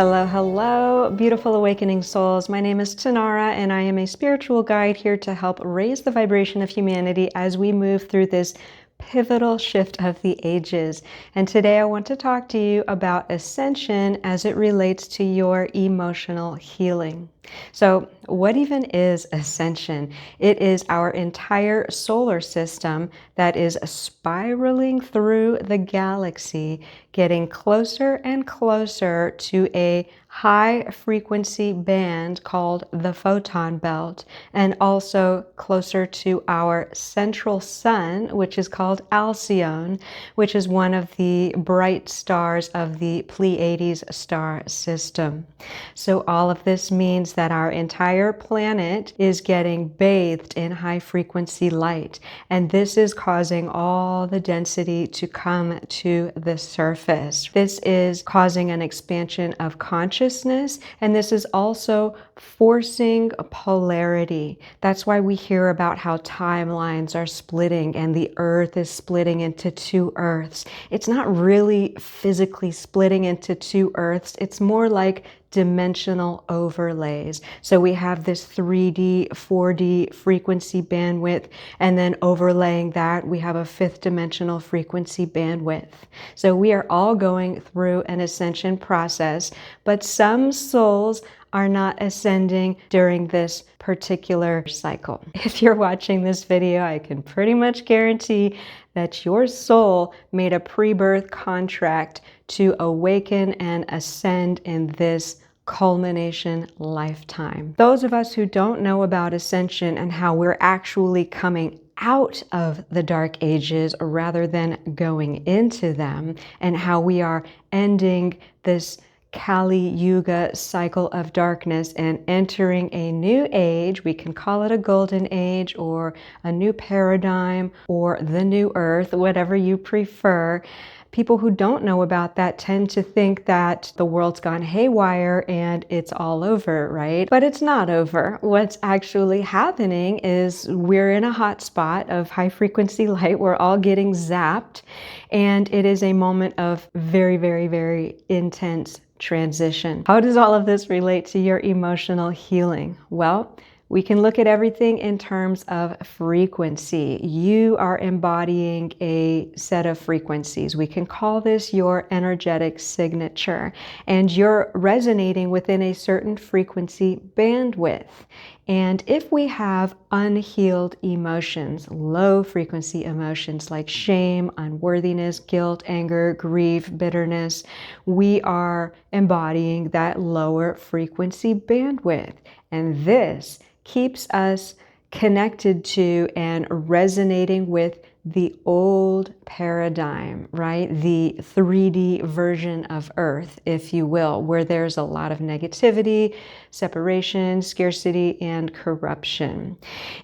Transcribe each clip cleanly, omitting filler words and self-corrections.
Hello, hello, beautiful awakening souls. My name is Tenara, and I am a spiritual guide here to help raise the vibration of humanity as we move through this pivotal shift of the ages. And today I want to talk to you about ascension as it relates to your emotional healing. So, what even is ascension? It is our entire solar system that is spiraling through the galaxy, getting closer and closer to a high frequency band called the photon belt, and also closer to our central sun, which is called Alcyone, which is one of the bright stars of the Pleiades star system. So all of this means that our entire planet is getting bathed in high frequency light, and this is causing all the density to come to the surface. This is causing an expansion of consciousness, and this is also forcing polarity. That's why we hear about how timelines are splitting and the earth is splitting into two earths. It's not really physically splitting into two earths. It's more like dimensional overlays. So we have this 3D, 4D frequency bandwidth, and then overlaying that, we have a fifth dimensional frequency bandwidth. So we are all going through an ascension process, but some souls are not ascending during this particular cycle. If you're watching this video, I can pretty much guarantee that your soul made a pre-birth contract to awaken and ascend in this culmination lifetime. Those of us who don't know about ascension and how we're actually coming out of the dark ages rather than going into them, and how we are ending this Kali Yuga cycle of darkness and entering a new age. We can call it a golden age or a new paradigm or the new earth, whatever you prefer. People who don't know about that tend to think that the world's gone haywire and it's all over, right? But it's not over. What's actually happening is we're in a hot spot of high frequency light. We're all getting zapped, and it is a moment of very, very, very intense transition. How does all of this relate to your emotional healing? Well, we can look at everything in terms of frequency. You are embodying a set of frequencies. We can call this your energetic signature, and you're resonating within a certain frequency bandwidth. And if we have unhealed emotions, low frequency emotions like shame, unworthiness, guilt, anger, grief, bitterness, we are embodying that lower frequency bandwidth. And this keeps us connected to and resonating with the old paradigm, right? The 3D version of Earth, if you will, where there's a lot of negativity, separation, scarcity, and corruption.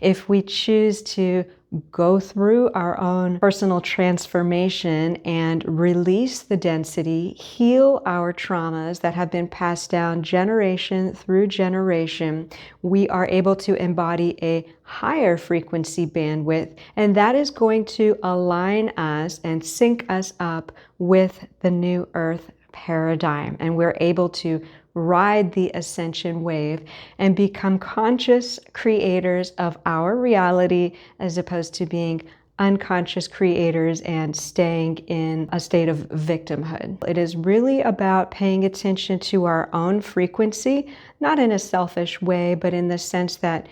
If we choose to go through our own personal transformation and release the density, heal our traumas that have been passed down generation through generation, we are able to embody a higher frequency bandwidth, and that is going to align us and sync us up with the new earth paradigm. And we're able to ride the ascension wave and become conscious creators of our reality, as opposed to being unconscious creators and staying in a state of victimhood. It is really about paying attention to our own frequency, not in a selfish way, but in the sense that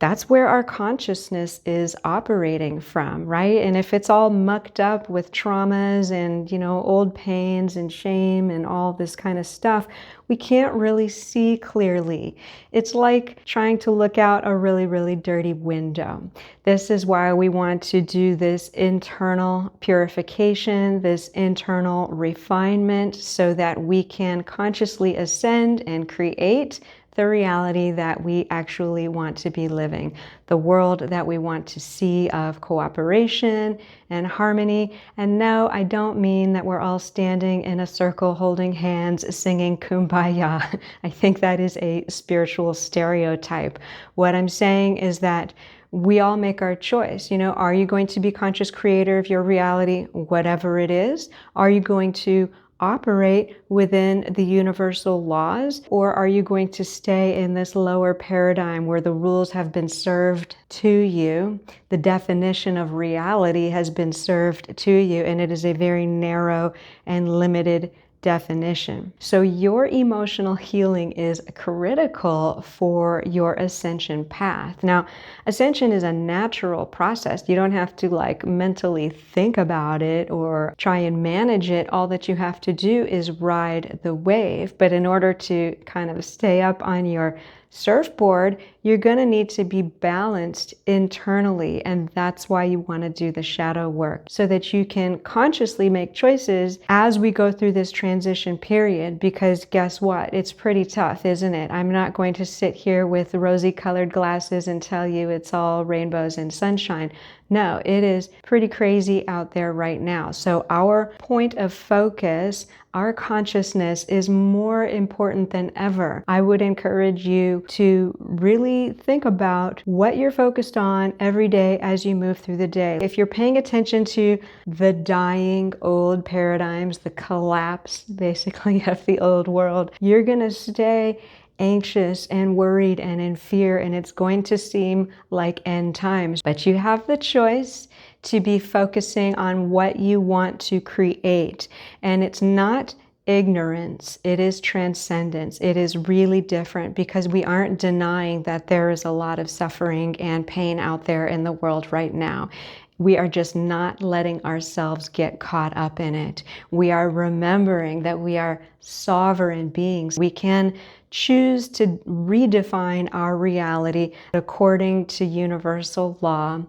that's where our consciousness is operating from, right? And if it's all mucked up with traumas and, old pains and shame and all this kind of stuff, we can't really see clearly. It's like trying to look out a really, really dirty window. This is why we want to do this internal purification, this internal refinement, so that we can consciously ascend and create the reality that we actually want to be living, the world that we want to see of cooperation and harmony. And no, I don't mean that we're all standing in a circle holding hands singing Kumbaya. I think that is a spiritual stereotype. What I'm saying is that we all make our choice. Are you going to be conscious creator of your reality, whatever it is? Are you going to operate within the universal laws? Or are you going to stay in this lower paradigm where the rules have been served to you? The definition of reality has been served to you, and it is a very narrow and limited definition. So your emotional healing is critical for your ascension path. Now, ascension is a natural process. You don't have to mentally think about it or try and manage it. All that you have to do is ride the wave. But in order to kind of stay up on your surfboard, you're going to need to be balanced internally, and that's why you want to do the shadow work, so that you can consciously make choices as we go through this transition period. Because guess what? It's pretty tough, isn't it? I'm not going to sit here with rosy-colored glasses and tell you it's all rainbows and sunshine. No, it is pretty crazy out there right now. So our point of focus, our consciousness, is more important than ever. I would encourage you to really think about what you're focused on every day as you move through the day. If you're paying attention to the dying old paradigms, the collapse basically of the old world, you're going to stay anxious and worried and in fear, and it's going to seem like end times. But you have the choice to be focusing on what you want to create. And it's not ignorance, it is transcendence. It is really different, because we aren't denying that there is a lot of suffering and pain out there in the world right now. We are just not letting ourselves get caught up in it. We are remembering that we are sovereign beings. We can choose to redefine our reality according to universal law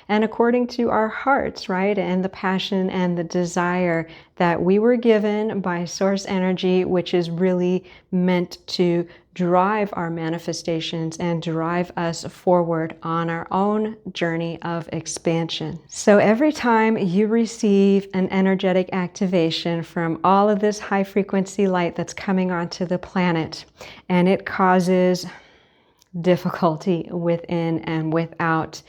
and according to our hearts, right? And the passion and the desire that we were given by source energy, which is really meant to drive our manifestations and drive us forward on our own journey of expansion. So every time you receive an energetic activation from all of this high frequency light that's coming onto the planet, and it causes difficulty within and without,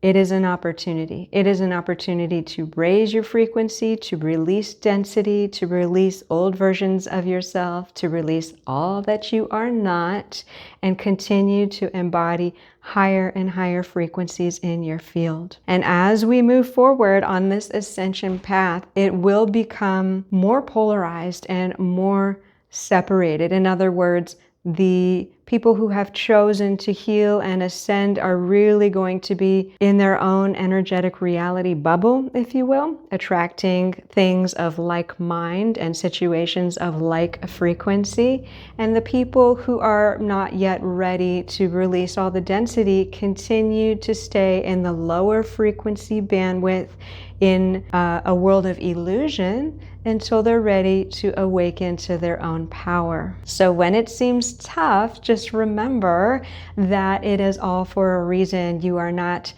it is an opportunity. It is an opportunity to raise your frequency, to release density, to release old versions of yourself, to release all that you are not, and continue to embody higher and higher frequencies in your field. And as we move forward on this ascension path, it will become more polarized and more separated. In other words, the people who have chosen to heal and ascend are really going to be in their own energetic reality bubble, if you will, attracting things of like mind and situations of like frequency. And the people who are not yet ready to release all the density continue to stay in the lower frequency bandwidth in a world of illusion until they're ready to awaken to their own power. So when it seems tough, just remember that it is all for a reason. You are not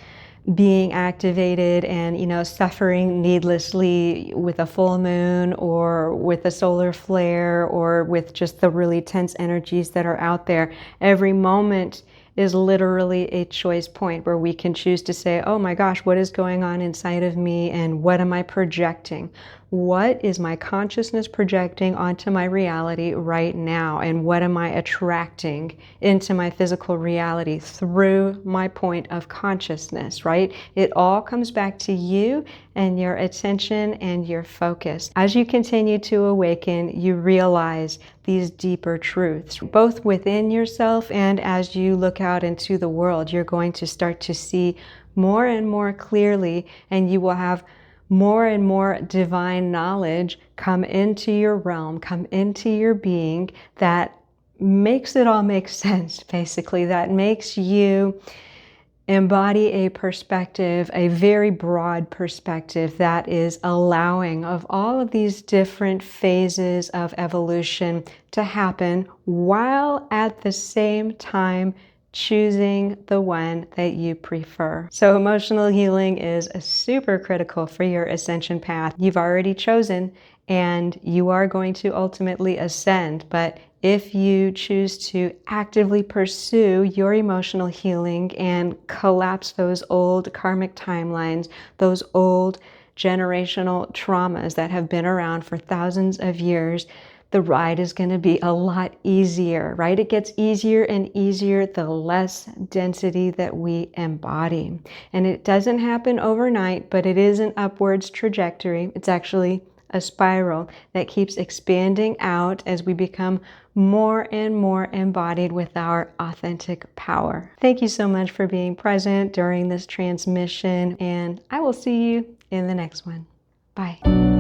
being activated and, suffering needlessly with a full moon or with a solar flare or with just the really tense energies that are out there. Every moment is literally a choice point where we can choose to say, oh my gosh, what is going on inside of me, and what am I projecting? What is my consciousness projecting onto my reality right now? And what am I attracting into my physical reality through my point of consciousness, right? It all comes back to you and your attention and your focus. As you continue to awaken, you realize these deeper truths, both within yourself and as you look out into the world. You're going to start to see more and more clearly, and you will have more and more divine knowledge come into your realm, come into your being, that makes it all make sense, basically, that makes you embody a perspective, a very broad perspective that is allowing of all of these different phases of evolution to happen, while at the same time choosing the one that you prefer. So emotional healing is super critical for your ascension path. You've already chosen, and you are going to ultimately ascend. But if you choose to actively pursue your emotional healing and collapse those old karmic timelines, those old generational traumas that have been around for thousands of years, the ride is going to be a lot easier, right? It gets easier and easier the less density that we embody. And it doesn't happen overnight, but it is an upwards trajectory. It's actually a spiral that keeps expanding out as we become more and more embodied with our authentic power. Thank you so much for being present during this transmission, and I will see you in the next one. Bye.